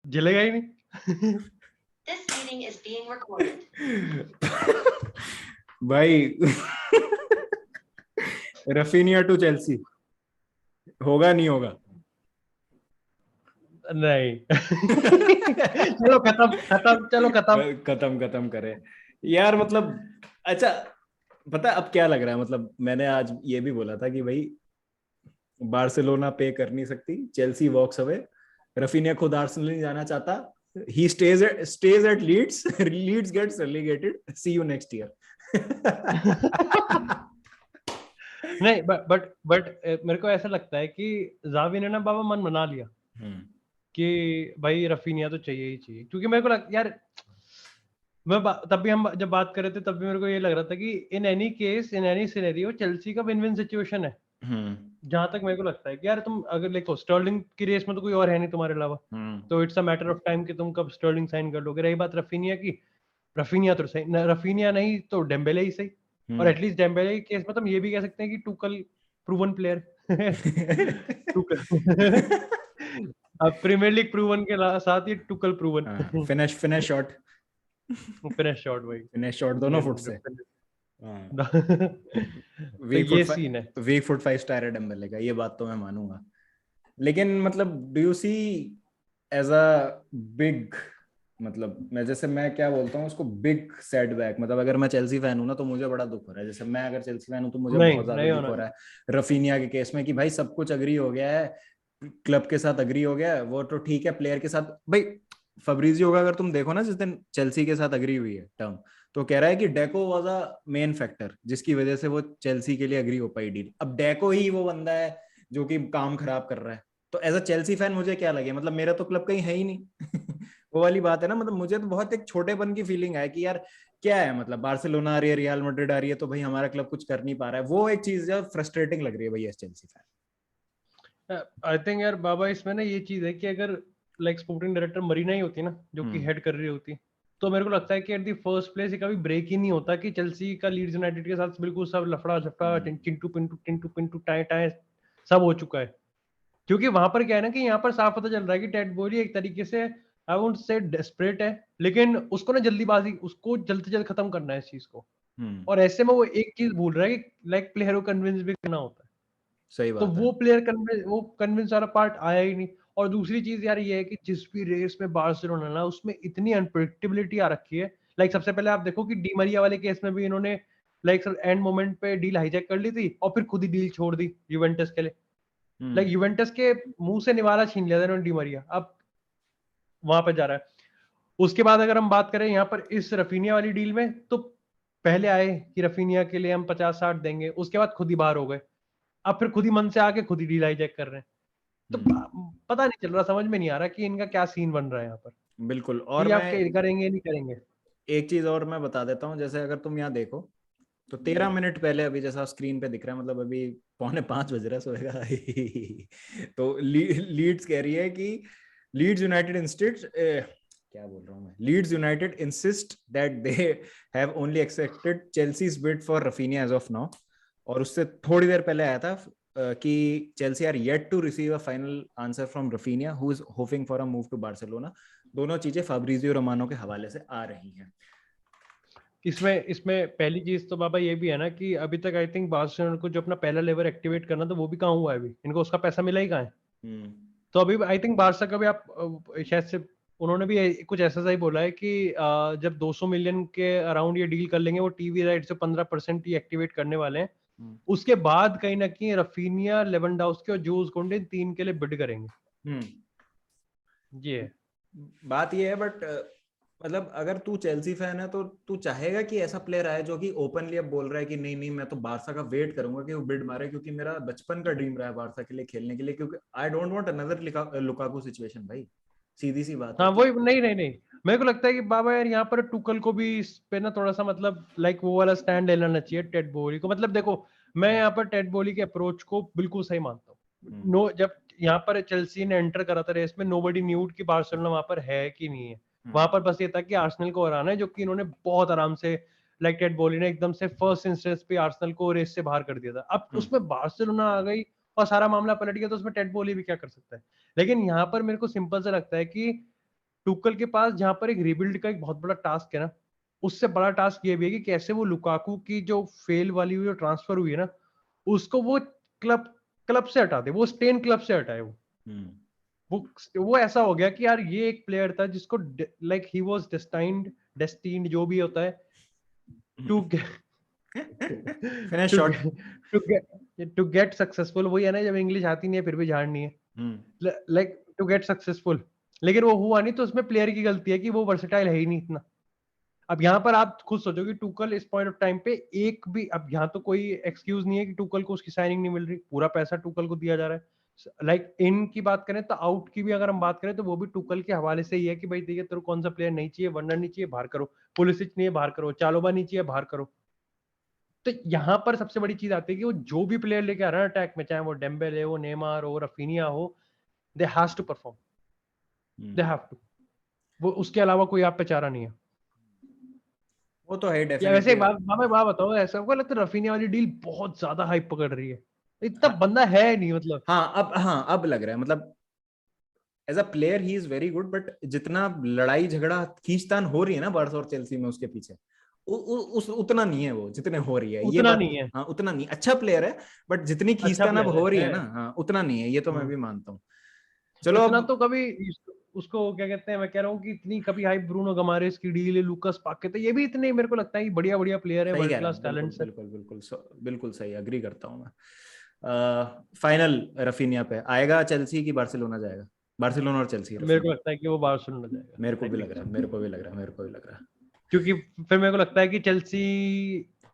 जलेगा ही नहीं। This meeting is being recorded. भाई रफीनिया टू चेल्सी होगा नहीं होगा? नहीं। चलो खत्म खत्म, चलो खत्म। खत्म करे यार। मतलब अच्छा, पता अब क्या लग रहा है? मतलब मैंने आज ये भी बोला था कि भाई बार्सिलोना पे कर नहीं सकती, चेल्सी वॉक्स अवे, रफीनिया खुद आर्सेनल नहीं जाना चाहता, he stays at Leeds, Leeds gets relegated, see you next year. नहीं, बट मेरे को ऐसा लगता है कि जावी ने ना बाबा मन बना लिया कि भाई रफीनिया तो चाहिए ही चाहिए, क्योंकि मेरे को यार तब भी हम जब बात कर रहे थे तब भी मेरे को ये लग रहा था कि in any case, in any scenario, Chelsea का विन विन सिचुएशन है। जहां तक मेरे को लगता है कि यार तुम अगर देखो स्टर्लिंग की रेस में तो कोई और है नहीं तुम्हारे अलावा, तो it's a matter of time कि तुम कब स्टर्लिंग साइन कर लोगे। रही बात रफीनिया की, रफीनिया तो सही, रफीनिया नहीं तो डेम्बेले ही सही, और एटलीस्ट डेम्बेले के केस में तुम ये भी कह सकते हैं कि टुकल प्रूवन प्लेयर। टुकल अब प्रीमियर लीग प्रूवन के साथ ही टुकल proven. Finish shot, finish shot भाई, फिनिश शॉट दोनों फुट से। तो ये सीन है। वीक फुट 5 स्टार है डेम्बेले का, ये बात तो मैं मानूंगा। लेकिन मतलब do you see as a big, मतलब मैं क्या बोलता हूँ उसको, बिग सेटबैक? मतलब अगर मैं चेल्सी फैन हूँ ना तो मुझे बड़ा दुख हो रहा है। जैसे मैं अगर चेल्सी फैन हूँ तो मुझे बहुत ज्यादा दुख हो रहा है रफीनिया के केस में, कि भाई सब कुछ अग्री हो गया है, क्लब के साथ अग्री हो गया है, वो तो ठीक है, प्लेयर के साथ भाई फब्रिजियो का अगर तुम देखो ना, जिस दिन चेल्सी के साथ अग्री हुई है टर्म, तो कह रहा है कि deco was a main factor जिसकी वजह से वो चेल्सी के लिए अग्री हो पाई डील। अब डेको ही वो बंदा है जो कि काम खराब कर रहा है, तो एज अ चेल्सी फैन मुझे क्या लगे? मतलब मेरा तो क्लब कहीं है ही नहीं। वो वाली बात है ना। मतलब मुझे तो बहुत एक छोटेपन की फीलिंग है कि यार क्या है, मतलब बार्सिलोना आ रही है, रियल मैड्रिड आ रही है, तो भाई हमारा क्लब कुछ कर नहीं पा रहा है। वो एक चीज जो फ्रस्ट्रेटिंग लग रही है भाई as Chelsea fan. I think यार बाबा इसमें ना ये चीज है कि अगर लाइक स्पोर्टिंग डायरेक्टर मरीना ही होती ना जो कि हेड कर रही होती, तो मेरे को लगता है कि एट द फर्स्ट प्लेस कभी ब्रेक ही नहीं होता कि चेल्सी का लीड्स यूनाइटेड के साथ बिल्कुल सब लफड़ा झपड़ा चिंटू पिंटू टिंटू पिंटू टाए टाए सब हो चुका है। क्योंकि वहां पर क्या है ना कि यहाँ पर साफ पता चल रहा है कि टेड बोली एक तरीके से आई वोंट से डेस्परेट है, लेकिन उसको ना जल्दीबाजी, उसको जल्द से जल्द खत्म करना है इस चीज को। और ऐसे में वो एक चीज भूल रहा है कि लाइक प्लेयर को कन्विंस भी करना होता है। सही तो बात है। वो प्लेयर कन्विंस वाला पार्ट आया ही नहीं। और दूसरी चीज यार ये है कि जिस भी रेस में बार्सिलोना ना, उसमें इतनी अनप्रेडिक्टेबिलिटी आ रखी है। लाइक सबसे पहले आप देखो कि डी मरिया वाले केस में भी इन्होंने लाइक एंड मोमेंट पे डील हाईजैक कर ली थी और फिर खुद ही डील छोड़ दी यूवेंटस के लिए। लाइक यूवेंटस के मुंह से निवाला छीन लिया था इन्होंने डी मरिया, अब वहां पे जा रहा है। उसके बाद अगर हम बात करें यहाँ पर इस रफीनिया वाली डील में, तो पहले आए कि रफीनिया के लिए हम 50-60 देंगे, उसके बाद खुद ही बाहर हो गए, अब फिर खुद ही मन से आके खुद ही डील हाईजैक कर रहे हैं। तो पता नहीं चल रहा, समझ में नहीं आ रहा कि इनका क्या सीन बन रहा है यहाँ पर। बिल्कुल। और कि आप मैं करेंगे नहीं करेंगे। एक चीज और मैं बता देता हूँ, जैसे अगर तुम यहाँ देखो तो 13 मिनट पहले, अभी जैसा स्क्रीन पे दिख रहा है, मतलब अभी 4:45 बज रहा है सोएगा। तो लीड्स कह रही है कि लीड्स यूनाइटेड इंस्टिट क्या बोल रहा हूँ मैं, Leeds United insist that they have only accepted Chelsea's bid for Raphinha as of now. और उससे थोड़ी देर पहले आया था कि Chelsea are yet to receive a final answer from Raphinha who is hoping for a move to Barcelona. दोनों चीजें फाब्रिजियो रोमानो के हवाले से आ रही हैं। इसमें इसमें पहली चीज तो बाबा ये भी है ना कि अभी तक आई थिंक बार्सिलोना को जो अपना पहला लेवर एक्टिवेट करना था वो भी कहाँ हुआ है, अभी इनको उसका पैसा मिला ही कहाँ है। तो अभी आई थिंक बार्सा का भी आप शायद से उन्होंने भी कुछ ऐसा ही बोला है कि जब 200 मिलियन के अराउंड ये डील कर लेंगे, वो टीवी राइट से 15% ही एक्टिवेट करने वाले हैं। उसके बाद कहीं ना कहीं रफीनिया, लेवेंडोव्स्की और जोस कोंडे 3 के लिए बिड करेंगे। ये बात ये है। बट मतलब अगर तू चेल्सी फैन है तो तू चाहेगा कि ऐसा प्लेयर आए जो कि ओपनली अब बोल रहा है कि नहीं नहीं मैं तो बारसा का वेट करूंगा कि वो बिड मारे, क्योंकि मेरा बचपन का ड्रीम रहा है बारसा के लिए खेलने के लिए, क्योंकि I don't want another Lukaku situation भाई। सीधी सी बात है हाँ कि वही, नहीं नहीं नहीं, मेरे को लगता है कि बाबा यार यहाँ पर टुकल को भी इस पे ना थोड़ा सा मतलब लाइक वो वाला स्टैंड ले लेना चाहिए टेड बोली को। मतलब देखो मैं यहाँ पर टेड बोली के अप्रोच को बिल्कुल सही मानता हूँ। नो, जब यहाँ पर चेल्सी ने एंटर करा था रेस में, नोबडी न्यूड कि बार्सिलोना वहां पर है कि नहीं है। वहां पर बस ये था कि आर्सेनल को हराना है, जो कि इन्होंने बहुत आराम से, लाइक टेड बोली ने एकदम से फर्स्ट इंस्टेंस पे आर्सेनल को रेस से बाहर कर दिया था। अब उसमें बार्सिलोना आ गई और सारा मामला पलट गया, तो उसमें टेड बोली भी क्या कर सकता है। लेकिन यहाँ पर मेरे को सिंपल सा लगता है कि टुकल के पास जहां पर एक रिबिल्ड का एक बहुत बड़ा टास्क है ना, उससे बड़ा टास्क ये भी है कि कैसे वो लुकाकू की जो फेल वाली हुई, जो ट्रांसफर हुई है ना, उसको वो क्लब क्लब से हटा दे, वो स्पेन क्लब से हटाए वो ऐसा हो गया कि यार ये एक प्लेयर था जिसको लाइक ही वाज डेस्टिन्ड जो भी होता है to finish shot. To get successful. वही है ना, जब इंग्लिश आती नहीं है फिर भी झाड़नी है, लाइक टू गेट सक्सेसफुल। लेकिन वो हुआ नहीं, तो उसमें प्लेयर की गलती है कि वो वर्सेटाइल है ही नहीं इतना। अब यहाँ पर आप खुद सोचो कि टुकल इस पॉइंट ऑफ टाइम पे एक भी, अब यहाँ तो कोई एक्सक्यूज नहीं है कि टुकल को उसकी साइनिंग नहीं मिल रही, पूरा पैसा टुकल को दिया जा रहा है। लाइक इन की बात करें तो आउट की भी अगर हम बात करें तो वो भी टुकल के हवाले से ही है कि भाई ठीक है, तेरे कौन सा प्लेयर नहीं चाहिए, वर्नर नहीं चाहिए, बाहर करो, पुलिसिच नहीं है, बाहर करो, चालोबा नहीं चाहिए, बाहर करो। तो यहाँ पर सबसे बड़ी चीज आती है कि वो जो भी प्लेयर लेके आ रहा है अटैक में, चाहे वो डेम्बेले हो, नेमार हो, रफीनिया हो, they has to perform, they have to. वो उसके अलावा कोई आप पे चारा नहीं है। वो तो है या वैसे डेफिनेटली। बात बताओ, ऐसा को लगता है रफीनिया वाली डील बहुत ज्यादा हाइप पकड़ रही है, इतना हाँ बंदा है नहीं मतलब। अब लग रहा है, मतलब as a player he is very good, but जितना लड़ाई झगड़ा खींचतान हो रही है ना बार्सा और चेल्सी में उसके पीछे, उतना नहीं है वो जितने हो रही है ये उतना बात। नहीं है, हाँ उतना नहीं, अच्छा प्लेयर है, बट जितनी अच्छा खींचतान अब प्लेयर हो रही है है। ना, हाँ उतना नहीं है, ये तो मैं भी मानता हूँ। चलो इतना अब। तो कभी उसको क्या कहते हैं, मैं कह रहा हूँ कि इतनी कभी हाइप ब्रूनो गमारेस की डील है, लूकास पाकेटा, ये भी इतने मेरे को लगता है कि बढ़िया बढ़िया प्लेयर है, सही वर्ल्ड कह रहे क्लास हैं, बिल्कुल टैलेंट्स है। बिल्कुल बिल्कुल बिल्कुल सही, अग्री करता हूँ मैं। फाइनल रफीनिया पे आएगा चेल्सी की बार्सिलोना जाएगा? बार्सिलोना और चेल्सी मेरे को रफीनिया। लगता है कि वो बार्सिलोना जाएगा, मेरे को आई भी लग थिंक रहा सो। है, मेरे को भी लग रहा है, मेरे को भी लग रहा है। क्योंकि फिर मेरे को लगता है कि चेल्सी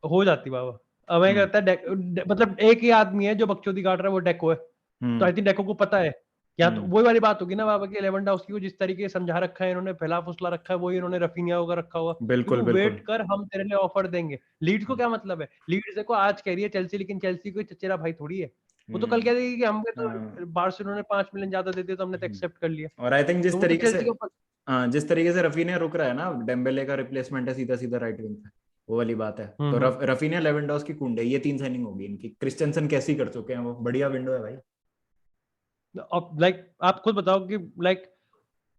हो जाती बाबा। अब मैं हम्म कहता है मतलब एक ही आदमी है जो बकचोदी काट रहा है, वो डेको है। तो हम्म आई थिंक डेको को पता है, या तो हम्म वही वाली बात होगी ना बाबा की, लेवेंडोव्स्की को जिस तरीके से समझा रखा है इन्होंने, फैला फुसला रखा है, वही इन्होंने रफीनिया को रखा हुआ कि बिल्कुल तू बिल्कुल। वेट कर, हम तेरे लिए ऑफर देंगे। लीड्स को क्या मतलब है, लीड्स देखो आज कह रही है चेल्सी, लेकिन चेल्सी कोई चचेरा भाई थोड़ी है। वो तो कल कह देगी कि हम तो हाँ, बार्सिलोना ने 5 मिलियन ज्यादा दे दिया तो हमने तो एक्सेप्ट कर लिया। और आई थिंक तो जिस वो तो तरीके से, चेल्सी को हाँ जिस तरीके से रफीनिया रुक रहा है ना, डेम्बेले का रिप्लेसमेंट है सीधा सीधा राइट विंग पे, वो वाली बात है। तो हम्म। रफीनिया, लेवेंडोव्स्की, कुंडे, ये 3 साइनिंग होगी इनकी। क्रिस्टेंसन कैसी कर चुके हैं वो, बढ़िया विंडो है भाई। अब लाइक आप खुद बताओ कि लाइक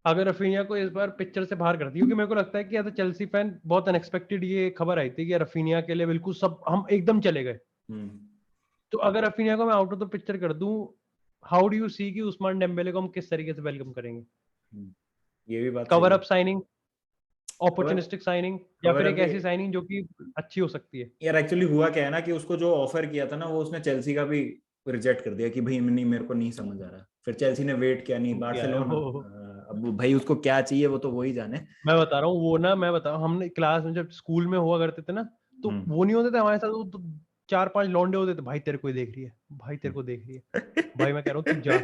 अगर रफीनिया को इस बार पिक्चर से बाहर कर दी, क्योंकि मेरे को लगता है कि एज अ चेल्सी फैन बहुत अनएक्सपेक्टेड ये खबर आई थी कि रफीनिया के लिए बिल्कुल सब हम एकदम चले गए। हम्म तो अगर रफीनिया को मैं आउट ऑफ द पिक्चर कर दूं, हाउ डू यू सी कि उस्मान डेम्बेले को हम किस तरीके से वेलकम करेंगे? हम्म, ये भी बात कवर सही है। अप साइनिंग, खबर अपॉर्चुनिस्टिक साइनिंग, या खबर फिर एक अभी, ऐसी साइनिंग जो कि अच्छी हो सकती है? यार एक्चुअली हुआ क्या है ना कि उसको जो ऑफर किया था ना, वो उसने चेल्सी का भी रिजेक्ट कर दिया कि भाई नहीं, मेरे को नहीं समझ आ रहा। फिर चेल्सी ने वेट किया, नहीं वो क्या है बार्सिलोना। वो, अब भाई उसको क्या चाहिए वो तो वही जाने। मैं बता रहा हूँ वो ना, मैं बता रहा हूँ, हमने क्लास में जब स्कूल में हुआ करते थे ना, तो हम्म वो नहीं होते थे हमारे साथ, वो तो 4-5 लौंडे होते थे, भाई तेरे को ही देख रही है, भाई तेरे को देख रही है। भाई मैं कह रहा हूँ तू जा,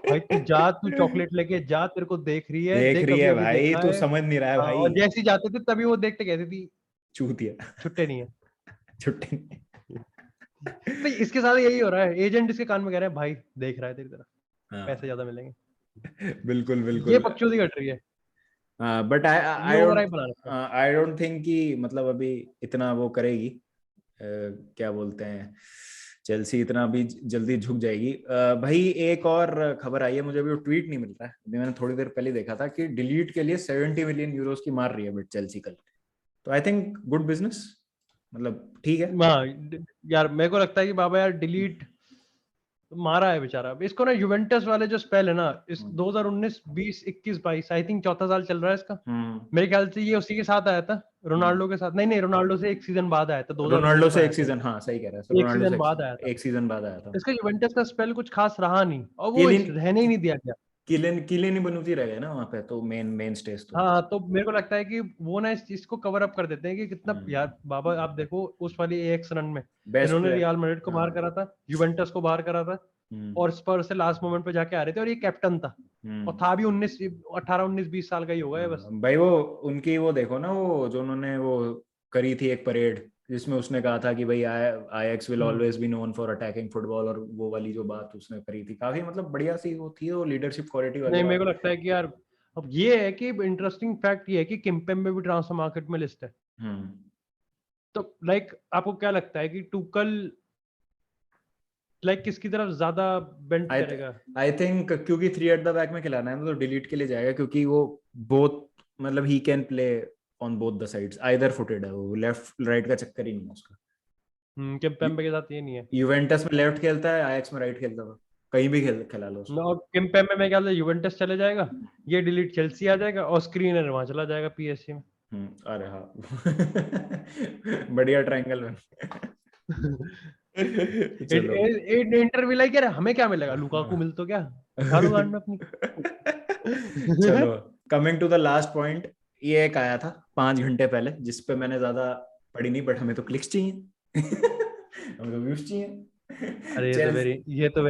भाई तू जा, तू चॉकलेट लेके जा, तेरे को देख रही है, देख देख रही अभी है अभी भाई, देखा तू है। समझ नहीं रहा है हाँ, भाई। और जैसे ही जाते थे तभी वो देखते कहती थी चूतिया। छुट्टे नहीं है। छुट्टी। तो इसके साथ यही हो रहा है, एजेंट इसके कान में कह रहे हैं भाई देख रहा है तेरी तरफ, पैसे हाँ ज्यादा मिलेंगे। बिल्कुल ये बिल्कुल। बकचोदी कट रही है, बट आई ये आई ओवर डोंट हाइप बना रखा है। आई डोंट थिंक कि मतलब अभी इतना वो करेगी। क्या बोलते हैं, चेल्सी इतना अभी जल्दी झुक जाएगी। भाई एक और खबर आई है, मुझे अभी वो ट्वीट नहीं मिल रहा है, अभी मैंने थोड़ी देर पहले देखा था कि डिलीट के लिए 70 मिलियन यूरोस की मार रही है बट चेल्सी कल। तो आई थिंक गुड बिजनेस, मतलब ठीक है। हाँ यार मेरे को लगता है कि बाबा यार डिलीट मारा है बेचारा। अब इसको ना यूवेंटस वाले जो स्पेल है ना, इस हम्म 2019 20 21 22 आई थिंक चौथा साल चल रहा है इसका। हम्म मेरे ख्याल से ये उसी के साथ आया था, हम्म। रोनाल्डो के साथ। नहीं नहीं, रोनाल्डो से एक सीजन बाद आया था, रोनाल्डो 2019 में से आया एक था सीजन, हाँ सही कह रहा है, ये, एक रोनाल्डो से सीजन बाद आया था। एक सीजन बाद आया था। इसका यूवेंटस का स्पेल कुछ खास रहा नहीं, और वो किलिन रहने ही नहीं दिया गया। किलिन ही बनुती रह गए ना वहां पे, तो मेन स्टेज तो। हाँ, तो मेरे को लगता है कि वो ना इस चीज को कवर अप कर देते हैं कि कितना यार बाबा, आप देखो उस वाली एएक्स रन में बेस्ट इन्होंने प्लेयर। रियल मैड्रिड को बाहर हाँ। करा था, यूवेंटस को बाहर करा था, हम्म और स्पर्स से लास्ट मोमेंट पे जाके आ रहे थे, और ये कैप्टन था, और हम्म। था भी 19 20 साल का ही होगा ये बस। भाई वो उनकी वो देखो ना, वो जो उन्होंने वो करी थी एक परेड, जिसमें उसने कहा था कि भाई आईएक्स will hmm. Always be known for attacking football, और वो वाली जो बात उसने करी थी काफी मतलब बढ़िया सी वो थी, वो लीडरशिप क्वालिटी वाली नहीं मेरे बात को थी। लगता है कि यार, अब ये है कि इंटरेस्टिंग फैक्ट ये है कि किम्पेम्बे भी ट्रांसफर मार्केट में लिस्ट है। हम्म तो लाइक आपको क्या लगता है कि टुकल लाइक किसकी तरफ ज्यादा बेंट I करेगा? आई थिंक क्योंकि 3 एट द बैक में खिलाना है ना, तो डिलीट के लिए जाएगा, क्योंकि वो बोथ मतलब he can play on both the sides, either footed है वो, लेफ्ट राइट का चक्कर ही नहीं है उसका। किम्पेम्बे के साथ ये नहीं है। यूवेंटस में लेफ्ट खेलता है, आयक्स में राइट खेलता था, कहीं भी खिला लो उसको। और किम्पेम्बे में क्या यूवेंटस चले जाएगा, ये डिलीट चेल्सी आ जाएगा और स्क्रीनर वहां चला जाएगा पीएसजी में। अरे हाँ बढ़िया ट्रायंगल में चलो इंटर भी लाइक यार हमें क्या मिलेगा, लुकाकू मिल तो क्या, उठा लो गांड में अपनी। चलो coming to the last point, ये एक आया था 5 घंटे पहले, जिस पे मैंने ज्यादा पढ़ी नहीं, बट हमें तो क्लिक्स चाहिए हमें तो व्यूज चाहिए। अरे ये तो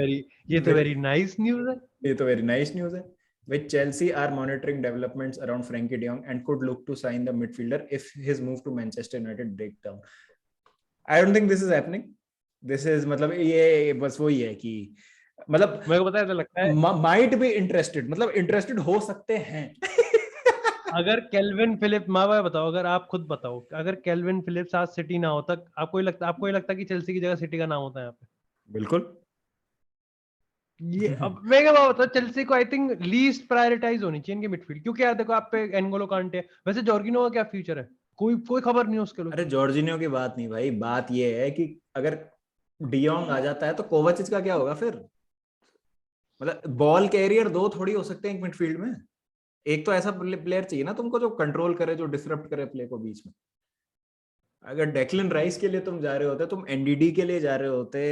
वेरी नाइस न्यूज़ है। ये तो वेरी नाइस न्यूज है। With Chelsea are monitoring developments around Frankie de Jong and could look to sign the midfielder if his move to Manchester United breaks down. I don't think this is happening. This is मतलब ये बस वही है कि मतलब मेरे को पता है, तो लगता है might be interested, मतलब interested हो सकते हैं। अगर केल्विन फिलिप, माँ बाप बताओ, अगर आप खुद बताओ, अगर केल्विन फिलिप्स आज सिटी ना होता, आपको ये लगता कि चेल्सी की जगह सिटी का नाम होता है यहाँ पे? बिल्कुल। ये अब मैं क्या बात बताऊं, चेल्सी को आई थिंक लीस्ट प्रायोरिटाइज होनी चाहिए इनके मिडफील्ड, क्योंकि यार देखो आप पे एनगोलो कांटे है, वैसे जॉर्गिनो का क्या फ्यूचर है, कोई खबर नहीं है उसके अरे लिए। जॉर्जिनियो की बात नहीं भाई, बात ये है कि अगर डियोंग आ जाता है तो कोवाचिच का क्या होगा फिर? मतलब बॉल कैरियर दो थोड़ी हो सकते हैं एक मिडफील्ड में, एक तो ऐसा प्लेयर चाहिए ना तुमको जो कंट्रोल करे, जो डिसरप्ट करे प्ले को बीच में। अगर डेक्लन राइस के लिए तुम जा रहे होते, तुम एनडीडी के लिए जा रहे होते,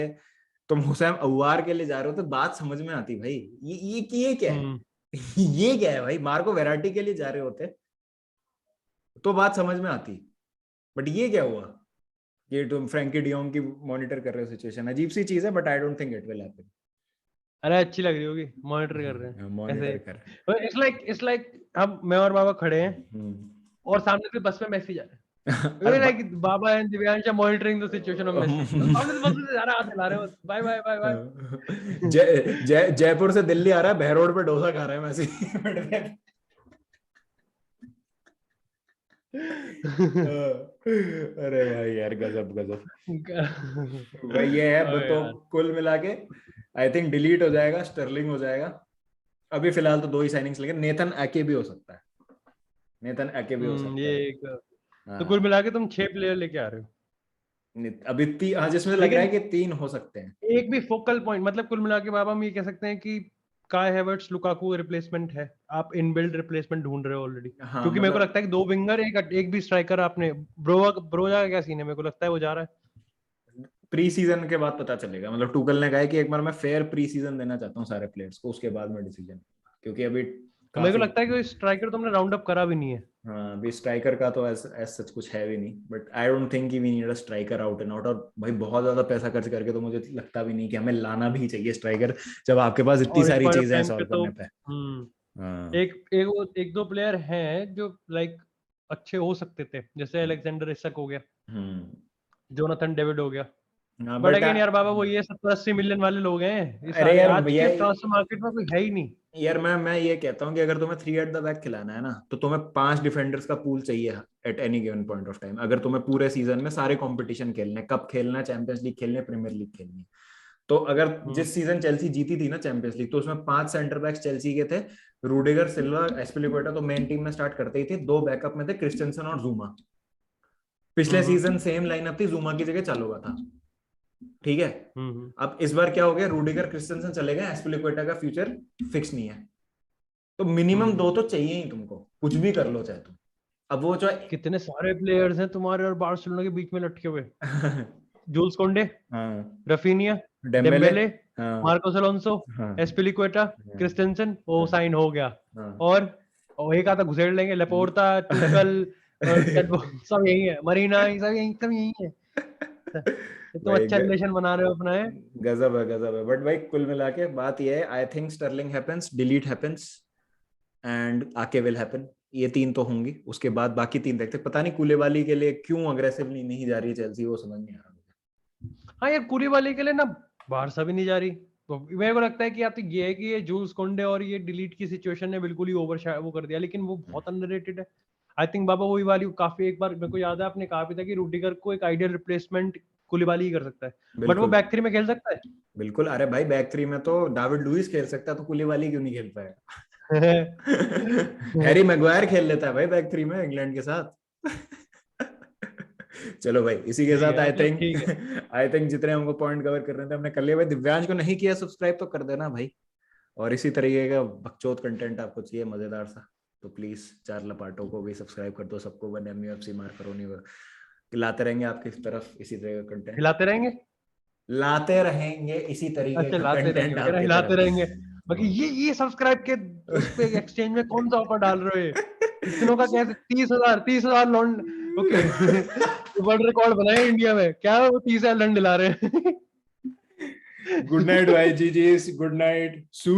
तुम हुसैन अव्वार के लिए जा रहे होते, बात समझ में आती भाई। ये क्या है ये क्या है भाई? मार्को वेराटी के लिए जा रहे होते तो बात समझ में आती, बट ये क्या हुआ कि तुम फ्रैंकी डियोंग की मॉनिटर कर रहे हो सिचुएशन? अजीब सी चीज है, but I don't think it will happen. अरे अच्छी लग रही होगी, मॉनिटर कर रहे हैं मॉनिटर ऐसे। कर इट्स लाइक हम, मैं और बाबा खड़े हैं और सामने से बस में मैसेज आ रहा है, like Baba and Divyansh monitoring the situation of Messi, सामने से बस में जा रहा, हाथ हिला रहे हो, bye bye bye bye. Jaipur से दिल्ली आ रहा है, बहरोड पे डोसा खा रहा है मैसी। अरे भाई यार गजब गजब भाई ये है। तो कुल मिला के आई थिंक डिलीट हो जाएगा, स्टर्लिंग हो जाएगा। अभी फिलहाल तो 2 ही साइनिंग्स लगे, नेथन एके भी हो सकता है, नेथन एके भी हो सकता ये है। एक, तो कुल मिला के तुम 6 प्लेयर लेके आ रहे हो अभी हाँ, जिसमें लग रहा है कि 3 हो सकते हैं। एक भी फोकल पॉइंट, मतलब कुल मिला के बाबा हम ये कह सकते हैं कि काय हैवर्ट्स लुकाकू रिप्लेसमेंट है, आप इनबिल्ट रिप्लेसमेंट ढूंढ रहे हो ऑलरेडी, हाँ क्योंकि मेरे को मतलब लगता है कि 2 विंगर एक भी स्ट्राइकर आपने, ब्रोजा का क्या सीन है, मेरे को लगता है वो जा रहा है। प्री सीजन के बाद पता चलेगा, मतलब टूकल ने कहा है कि एक बार मैं फेयर प्री सीजन देना चाहता हूँ सारे प्लेयर्स को, उसके बाद में डिसीजन, क्योंकि अभी तो मेरे को काफी लगता है कि स्ट्राइकर तुमने राउंड अप करा भी नहीं है। हाँ अभी स्ट्राइकर का तो एज सच कुछ है भी नहीं, but I don't think we need a striker out and out. और भाई बहुत ज्यादा पैसा खर्च करके तो मुझे लगता भी नहीं कि हमें लाना भी चाहिए स्ट्राइकर, जब आपके पास इतनी और इस सारी पॉइंट ऑफ चीजें हैं टाइम पे सॉल्व तो करने पे। हाँ एक दो प्लेयर हैं जो लाइक अच्छे हो सकते थे, जैसे अलेक्जेंडर इसक हो गया, जोनाथन डेविड हो गया, बट बट अगेन यार बाबा वो ये 70-80 मिलियन वाले लोग हैं, ये अरे सारे यार आज भैया, के ट्रांसफर मार्केट में कोई है ही नहीं। यार मैं ये कहता हूँ कि अगर तुम्हें 3 एट द बैक खिलाना है ना, तो तुम्हें 5 डिफेंडर्स का पूल चाहिए at any given point of time. अगर तुम्हें पूरे सीजन में सारे कंपटीशन खेलने, कप खेलना, चैंपियंस लीग खेलने, प्रीमियर लीग खेलनी, तो अगर जिस सीजन चेल्सी जीती थी ना चैंपियंस लीग, तो उसमें 5 सेंटर बैक्स चेल्सी के थे, रूडिगर, सिल्वा, एस्पिलिक्वेटा तो मेन टीम में स्टार्ट करते ही थे, 2 बैकअप में थे क्रिस्टेंसन और जूमा। पिछले सीजन सेम लाइनअप थी, जूमा की जगह चालुगा था, ठीक है। अब इस बार क्या हो गया, रूडिगर क्रिस्टेंसन चले गए, एस्पिलिक्वेटा का फ्यूचर फिक्स नहीं है, तो मिनिमम 2 तो चाहिए ही तुमको, कुछ भी कर लो चाहे तुम। अब वो जो कितने सारे प्लेयर्स हैं तुम्हारे और बार्सिलोना के बीच में लटके हुए, जूल्स कोंडे, हाँ रफीनिया, डेम्बेले, डेम्बेले, हाँ मार्कोस अलोंसो, हाँ एस्पिलिक्वेटा, क्रिस्टेंसन, वो साइन हो गया। हाँ और एक आता घुसेड़ लेंगे, लेपोर्टा, टुकल और सब यही है, मरीना, सब यही है। तुम भाई अच्छा रिलेशन बना रहे हो अपना है। गजब है। बट भाई कुल मिला के बात ये है, I think Sterling happens, delete happens and Aké will happen. ये 3 तो होंगी, उसके बाद बाकी 3 देखते। पता नहीं कूलेबाली के लिए क्यों अग्रेसिवली नहीं जा रही है चेल्सी, वो समझ नहीं आ रहा मुझे। हाँ यार कूलीबाली के लिए ना बारसा भी नहीं जा रही, तो मेरे को लगता है कि या तो ये है कि ये जूल्स कोंडे और ये डिलीट की सिचुएशन ने बिल्कुल ही ओवर वो कर दिया, लेकिन वो बहुत अंडररेटेड है। आई थिंक बाबा वही वाली काफी, एक बार मेरे को याद है आपने कहा भी था कि रूडिगर को एक आइडियल रिप्लेसमेंट कुलिबाली ही कर सकता है, बट वो बिल्कुल बैक थ्री में खेल सकता है। बिल्कुल। अरे भाई बैक थ्री में तो डेविड लुइस खेल सकता है, तो कुलीबाली क्यों नहीं खेल पाएगा? हैरी मैग्वायर खेल लेता है भाई बैक थ्री में इंग्लैंड के साथ। चलो भाई इसी के ठीक साथ है, आई मतलब ठीक है। थिंक जितने हमको पॉइंट कवर कर रहे थे हमने कर लिया भाई। दिव्यांश को नहीं किया सब्सक्राइब तो कर देना भाई, और इसी तरीके का बकचोद कंटेंट आपको चाहिए मजेदार सा तो प्लीज चार लपाटों को भी सब्सक्राइब कर दो, सबको वन एमयूएफसी मार करोनी लाते रहेंगे आपकी तरफ इसी तरह का कंटेंट, हिलाते रहेंगे। लाते रहेंगे इसी तरीके अच्छा, का लाते रहेंगे, कंटेंट मैं कह रहा आपकी हिलाते रहेंगे। बाकी तरफ। ये सब्सक्राइब के उस पे एक्सचेंज में कौन सा ऑफर डाल रहे हो? इतनों का कैसे 30,000 लॉन्ड? ओके। वर्ल्ड रिकॉर्ड बनाया इंडिया में क्या? वो 30,000 लॉन्ड दिला रहे हैं। गुड नाइट भाई, जी गुड नाइट। सू